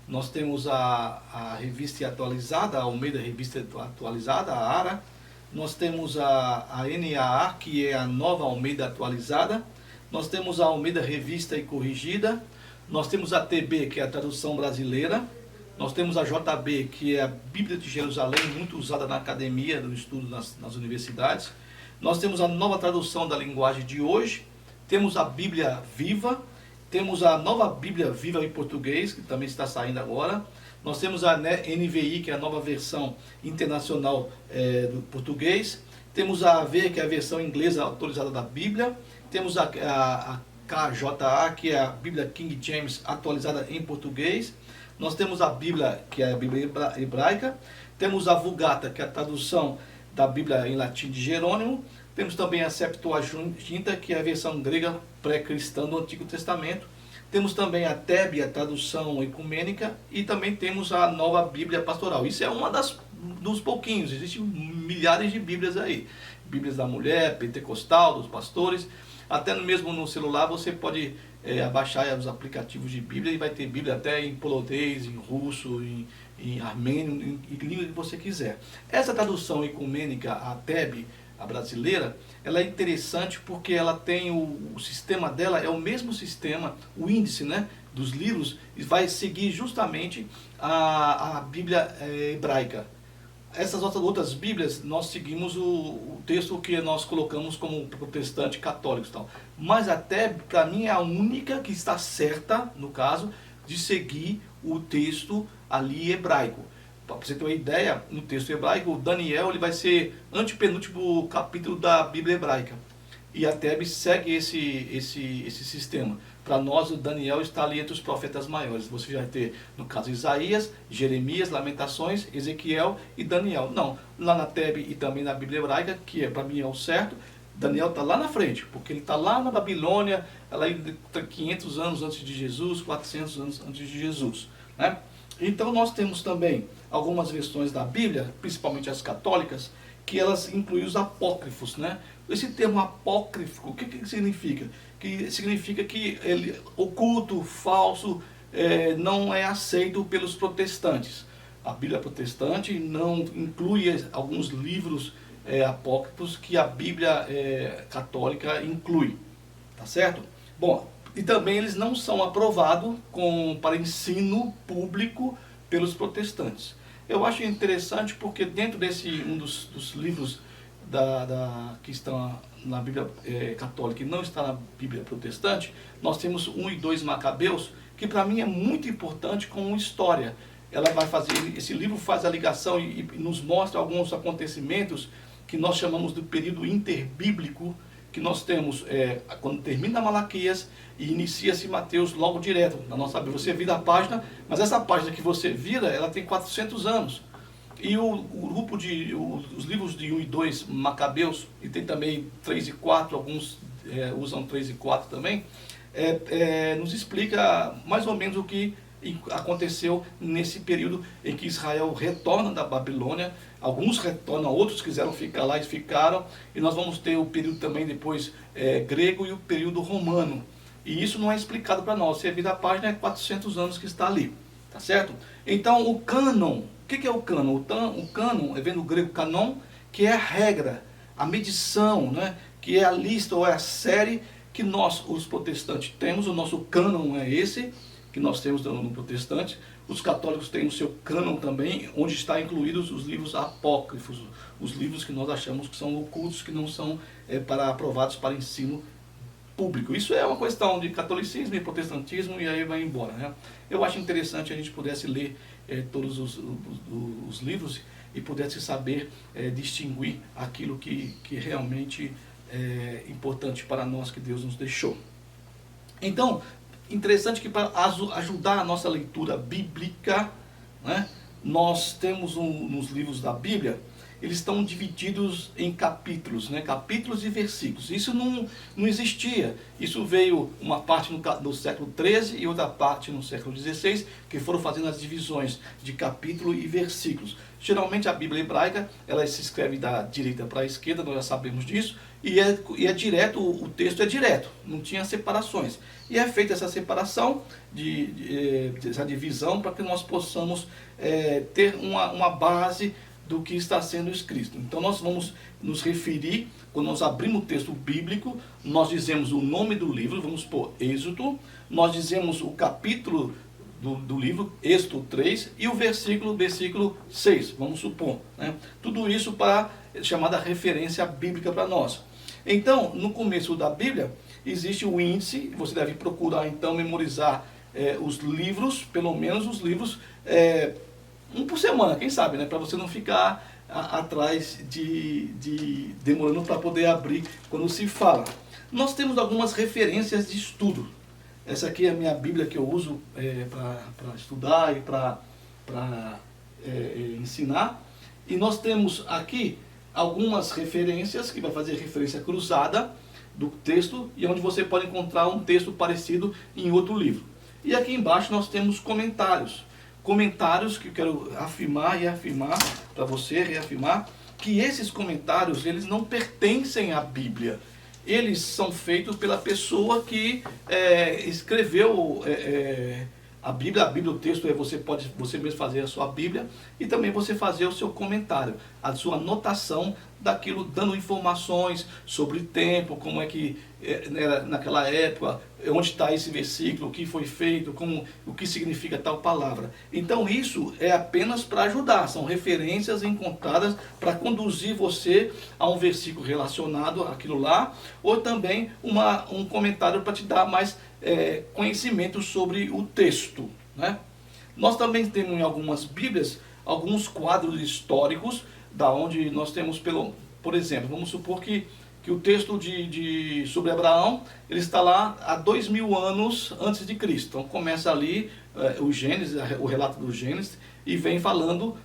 Nós temos a revista atualizada, a Almeida Revista Atualizada, a ARA. Nós temos a NAA, que é a Nova Almeida Atualizada. Nós temos a Almeida Revista e Corrigida. Nós temos a TB, que é a tradução brasileira. Nós temos a JB, que é a Bíblia de Jerusalém, muito usada na academia, no estudo nas universidades. Nós temos a nova tradução da linguagem de hoje. Temos a Bíblia Viva. Temos a nova Bíblia Viva em português, que também está saindo agora. Nós temos a NVI, que é a nova versão internacional do português. Temos a AV, que é a versão inglesa atualizada da Bíblia. Temos a KJA, que é a Bíblia King James atualizada em português. Nós temos a Bíblia, que é a Bíblia hebraica. Temos a Vulgata, que é a tradução da Bíblia em latim de Jerônimo. Temos também a Septuaginta, que é a versão grega pré-cristã do Antigo Testamento. Temos também a TEB, a tradução ecumênica, e também temos a nova Bíblia Pastoral. Isso é uma dos pouquinhos, existem milhares de Bíblias aí. Bíblias da mulher, pentecostal, dos pastores. Até mesmo no celular você pode abaixar os aplicativos de Bíblia e vai ter Bíblia até em polonês, em russo, em armênio, em língua que você quiser. Essa tradução ecumênica, a TEB, a brasileira, ela é interessante porque ela tem o sistema dela, é o mesmo sistema, o índice, né, dos livros, e vai seguir justamente a Bíblia hebraica. Essas outras Bíblias, nós seguimos o texto que nós colocamos como protestante católicos e tal. Mas até, para mim, é a única que está certa, no caso, de seguir o texto ali hebraico. Para você ter uma ideia, no texto hebraico, Daniel ele vai ser antepenúltimo capítulo da Bíblia hebraica. E a TEB segue esse sistema. Para nós, o Daniel está ali entre os profetas maiores. Você vai ter, no caso, Isaías, Jeremias, Lamentações, Ezequiel e Daniel. Não, lá na TEB e também na Bíblia hebraica, que para mim é o certo, Daniel está lá na frente, porque ele está lá na Babilônia, ela 500 anos antes de Jesus, 400 anos antes de Jesus, né? Então nós temos também algumas versões da Bíblia, principalmente as católicas, que elas incluem os apócrifos, né? Esse termo apócrifo, o que significa? Que significa que ele oculto, falso, não é aceito pelos protestantes. A Bíblia protestante não inclui alguns livros apócrifos que a Bíblia católica inclui, tá certo? Bom, e também eles não são aprovados para ensino público pelos protestantes. Eu acho interessante porque dentro desse um dos livros que estão na Bíblia católica e não está na Bíblia protestante, nós temos 1 e 2 Macabeus, que para mim é muito importante como história. Ela vai fazer, esse livro faz a ligação e nos mostra alguns acontecimentos que nós chamamos do período interbíblico, que nós temos quando termina Malaquias e inicia-se Mateus logo direto. Na nossa Bíblia você vira a página, mas essa página que você vira, ela tem 400 anos. E o grupo os livros de 1 e 2 Macabeus, e tem também 3 e 4, alguns usam 3 e 4 também, nos explica mais ou menos o que aconteceu nesse período em que Israel retorna da Babilônia. Alguns retornam, outros quiseram ficar lá e ficaram, e nós vamos ter o período também depois grego e o período romano, e isso não é explicado para nós. Você vira a página, é 400 anos que está ali, tá certo? Então o cânon, o que é o cânon? O cânon vem do grego canon, que é a regra, a medição, né? Que é a lista ou é a série que nós, os protestantes, temos. O nosso cânon é esse que nós temos no protestante. Os católicos têm o seu cânon também, onde está incluídos os livros apócrifos, os livros que nós achamos que são ocultos, que não são aprovados para ensino público. Isso é uma questão de catolicismo e protestantismo, e aí vai embora, né? Eu acho interessante a gente pudesse ler todos os livros e pudesse saber distinguir aquilo que realmente é importante para nós, que Deus nos deixou. Então, interessante que para ajudar a nossa leitura bíblica, né, nós temos nos livros da Bíblia, eles estão divididos em capítulos, né? Capítulos e versículos. Isso não existia. Isso veio uma parte no século XIII e outra parte no século XVI, que foram fazendo as divisões de capítulo e versículos. Geralmente a Bíblia hebraica, ela se escreve da direita para a esquerda, nós já sabemos disso, e é direto, o texto é direto, não tinha separações. E é feita essa separação, essa divisão, para que nós possamos ter uma base do que está sendo escrito. Então nós vamos nos referir, quando nós abrimos o texto bíblico, nós dizemos o nome do livro, vamos pôr Êxodo, nós dizemos o capítulo do livro, Êxodo 3, e o versículo 6, vamos supor, né? Tudo isso para chamada referência bíblica para nós. Então, no começo da Bíblia, existe o índice, você deve procurar então memorizar os livros, pelo menos os livros, um por semana, quem sabe, né? Para você não ficar atrás demorando para poder abrir quando se fala. Nós temos algumas referências de estudo. Essa aqui é a minha Bíblia que eu uso para estudar e para ensinar. E nós temos aqui algumas referências, que vai fazer referência cruzada do texto, e onde você pode encontrar um texto parecido em outro livro. E aqui embaixo nós temos comentários. Comentários que eu quero afirmar e reafirmar para você, reafirmar, que esses comentários, eles não pertencem à Bíblia. Eles são feitos pela pessoa que escreveu a Bíblia, o texto você pode você mesmo fazer a sua Bíblia e também você fazer o seu comentário, a sua anotação daquilo, dando informações sobre o tempo, como é que era naquela época, onde está esse versículo, o que foi feito, o que significa tal palavra. Então isso é apenas para ajudar, são referências encontradas para conduzir você a um versículo relacionado àquilo lá, ou também um comentário para te dar mais conhecimento sobre o texto, né? Nós também temos em algumas Bíblias alguns quadros históricos, da onde nós temos, por exemplo, vamos supor que o texto sobre Abraão, ele está lá há 2000 anos antes de Cristo. Então começa ali o Gênesis, o relato do Gênesis, e vem falando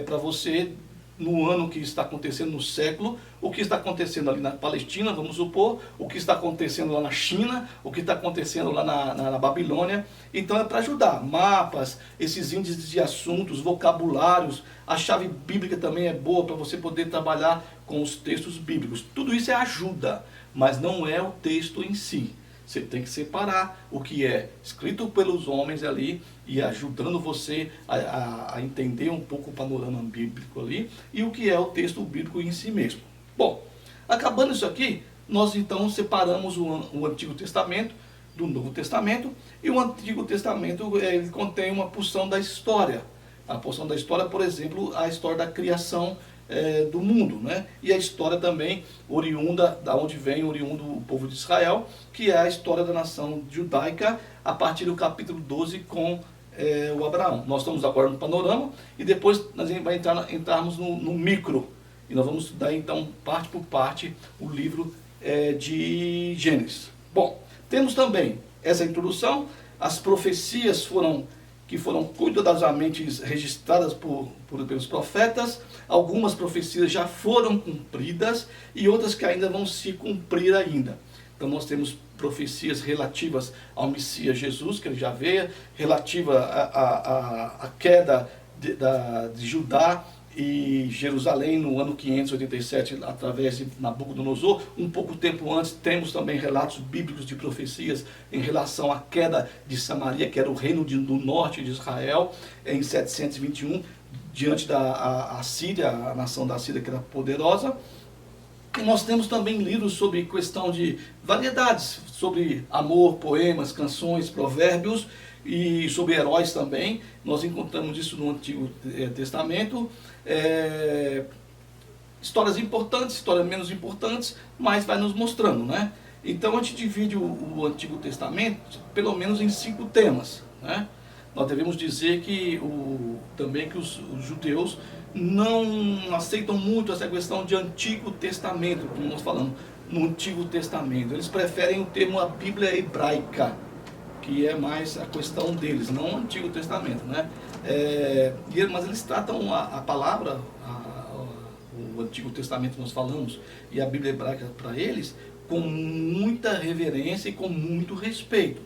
para você no ano que está acontecendo, no século, o que está acontecendo ali na Palestina, vamos supor, o que está acontecendo lá na China, o que está acontecendo lá na Babilônia. Então é para ajudar, mapas, esses índices de assuntos, vocabulários, a chave bíblica também é boa para você poder trabalhar com os textos bíblicos. Tudo isso é ajuda, mas não é o texto em si. Você tem que separar o que é escrito pelos homens ali e ajudando você a entender um pouco o panorama bíblico ali e o que é o texto bíblico em si mesmo. Bom, acabando isso aqui, nós então separamos o Antigo Testamento do Novo Testamento, e o Antigo Testamento ele contém uma porção da história. A porção da história, por exemplo, a história da criação do mundo, né? E a história também oriunda, da onde vem oriundo o povo de Israel, que é a história da nação judaica, a partir do capítulo 12 com o Abraão. Nós estamos agora no panorama, e depois nós vamos entrarmos no micro, e nós vamos estudar então, parte por parte, o livro de Gênesis. Bom, temos também essa introdução, as profecias que foram cuidadosamente registradas pelos profetas. Algumas profecias já foram cumpridas e outras que ainda vão se cumprir ainda. Então nós temos profecias relativas ao Messias Jesus, que ele já veio, relativa à queda de Judá e Jerusalém no ano 587, através de Nabucodonosor. Um pouco tempo antes temos também relatos bíblicos de profecias em relação à queda de Samaria, que era o reino do norte de Israel, em 721, diante da Síria, a nação da Síria que era poderosa. E nós temos também livros sobre questão de variedades, sobre amor, poemas, canções, provérbios, e sobre heróis também. Nós encontramos isso no Antigo Testamento. Histórias importantes, histórias menos importantes, mas vai nos mostrando, né? Então a gente divide o Antigo Testamento pelo menos em 5 temas, né? Nós devemos dizer que também que os judeus não aceitam muito essa questão de Antigo Testamento, como nós falamos, no Antigo Testamento. Eles preferem o termo a Bíblia hebraica, que é mais a questão deles, não o Antigo Testamento, né? Mas eles tratam a palavra, o o Antigo Testamento nós falamos, e a Bíblia hebraica para eles, com muita reverência e com muito respeito.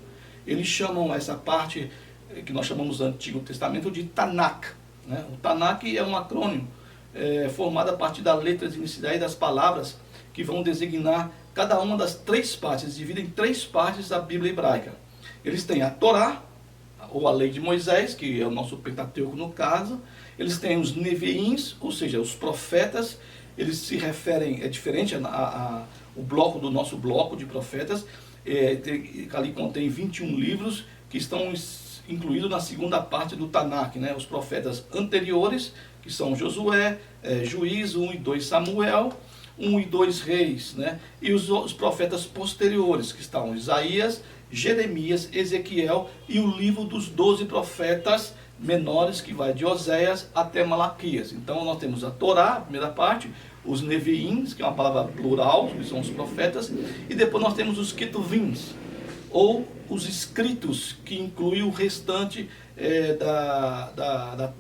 Eles chamam essa parte que nós chamamos do Antigo Testamento de Tanakh, né? O Tanakh é um acrônimo formado a partir das letras iniciais das palavras que vão designar cada uma das três partes, dividem em três partes da Bíblia hebraica. Eles têm a Torá, ou a lei de Moisés, que é o nosso Pentateuco no caso. Eles têm os Neviins, ou seja, os profetas. Eles se referem, é diferente o bloco do nosso bloco de profetas. Ali contém 21 livros que estão incluídos na segunda parte do Tanakh, né? Os profetas anteriores, que são Josué, Juízo, 1 e 2 Samuel, 1 e 2 Reis, né? E os profetas posteriores, que estão Isaías, Jeremias, Ezequiel e o livro dos 12 profetas menores, que vai de Oséias até Malaquias. Então nós temos a Torá, a primeira parte, os Neviins, que é uma palavra plural, que são os profetas, e depois nós temos os Ketuvins, ou os escritos, que inclui o restante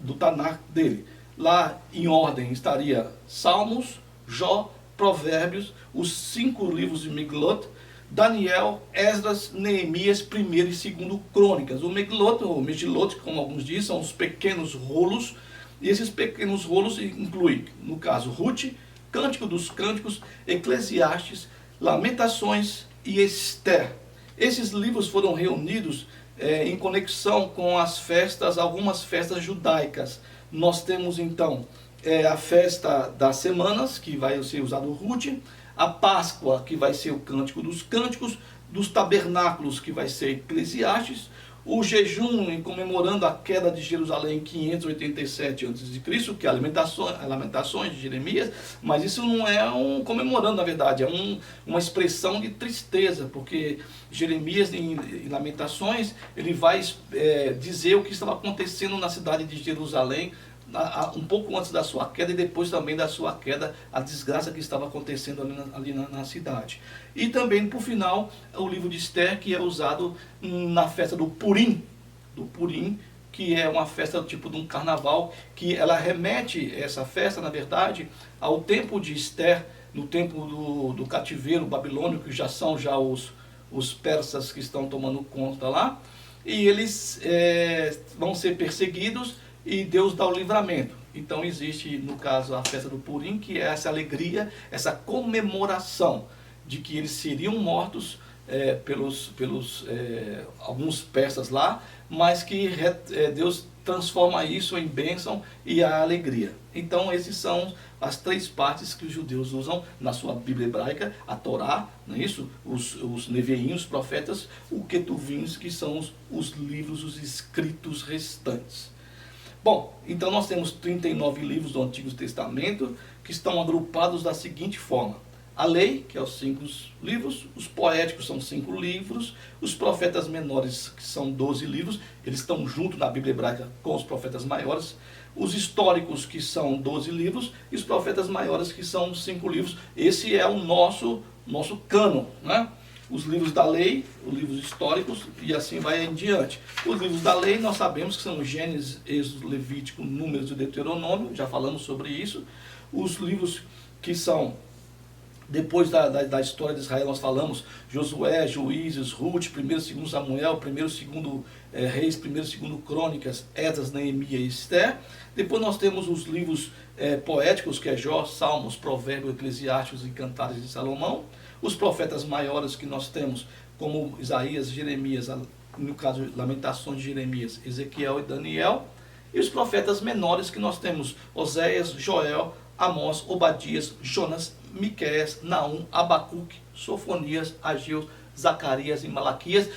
do Tanakh dele. Lá em ordem estaria Salmos, Jó, Provérbios, os 5 livros de Miglot, Daniel, Esdras, Neemias, 1º e 2º Crônicas. O Miglot, ou Megilot, como alguns dizem, são os pequenos rolos, e esses pequenos rolos incluem, no caso, Ruth, Cântico dos Cânticos, Eclesiastes, Lamentações e Esther. Esses livros foram reunidos em conexão com as festas, algumas festas judaicas. Nós temos então a festa das semanas, que vai ser usado o Ruth, a Páscoa, que vai ser o Cântico dos Cânticos, dos Tabernáculos, que vai ser Eclesiastes, o jejum em comemorando a queda de Jerusalém em 587 a.C., que é Lamentações de Jeremias, mas isso não é comemorando, na verdade, é uma expressão de tristeza, porque Jeremias, em Lamentações, ele vai dizer o que estava acontecendo na cidade de Jerusalém, um pouco antes da sua queda e depois também da sua queda, a desgraça que estava acontecendo ali na cidade. E também, por final, o livro de Esther, que é usado na festa do Purim, que é uma festa tipo de um carnaval, que ela remete, essa festa, na verdade, ao tempo de Esther, no tempo do cativeiro babilônico, que já são os persas que estão tomando conta lá, e eles vão ser perseguidos, e Deus dá o livramento. Então existe, no caso, a festa do Purim, que é essa alegria, essa comemoração de que eles seriam mortos pelos alguns persas lá, mas que Deus transforma isso em bênção e a alegria. Então esses são as três partes que os judeus usam na sua Bíblia hebraica: a Torá, não é isso? Os Neviim, os profetas, o Ketuvins, que são os livros, os escritos restantes. Bom, então nós temos 39 livros do Antigo Testamento que estão agrupados da seguinte forma: a lei, que é os 5 livros, os poéticos são 5 livros, os profetas menores, que são 12 livros, eles estão junto na Bíblia hebraica com os profetas maiores, os históricos, que são 12 livros, e os profetas maiores, que são 5 livros. Esse é o nosso cânon, né? Os livros da lei, os livros históricos, e assim vai em diante. Os livros da lei nós sabemos que são Gênesis, Êxodo, Levítico, Números e Deuteronômio, já falamos sobre isso. Os livros que são depois da história de Israel, nós falamos Josué, Juízes, Ruth, 1º e 2º Samuel, 1º e 2º Reis, 1º e 2º Crônicas, Esdras, Neemias e Esther. Depois nós temos os livros poéticos, que é Jó, Salmos, Provérbios, Eclesiásticos e Cantares de Salomão. Os profetas maiores que nós temos, como Isaías, Jeremias, no caso Lamentações de Jeremias, Ezequiel e Daniel. E os profetas menores que nós temos, Oséias, Joel, Amós, Obadias, Jonas, Miqueias, Naum, Abacuque, Sofonias, Ageu, Zacarias e Malaquias.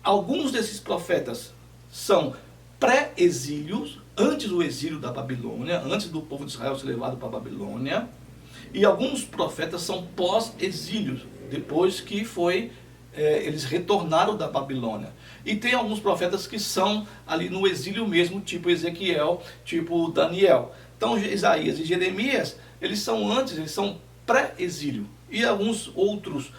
Alguns desses profetas são pré-exílios, antes do exílio da Babilônia, antes do povo de Israel ser levado para a Babilônia. E alguns profetas são pós-exílios, depois que eles retornaram da Babilônia. E tem alguns profetas que são ali no exílio mesmo, tipo Ezequiel, tipo Daniel. Então Isaías e Jeremias, eles são pré-exílio. E alguns outros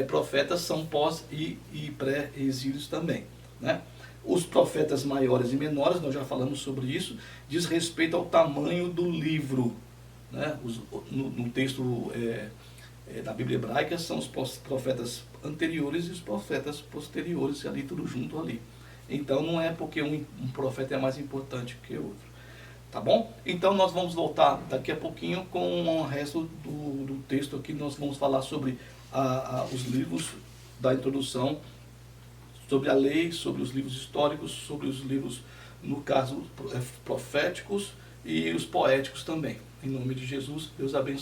profetas são pós e pré-exílios também, né? Os profetas maiores e menores, nós já falamos sobre isso, diz respeito ao tamanho do livro. né? No texto da Bíblia hebraica são os profetas anteriores e os profetas posteriores, ali tudo junto ali. Então não é porque um profeta é mais importante que o outro. Tá bom? Então nós vamos voltar daqui a pouquinho com o resto do texto aqui. Nós vamos falar sobre os livros da introdução, sobre a lei, sobre os livros históricos, sobre os livros, no caso, proféticos e os poéticos também. Em nome de Jesus, Deus abençoe.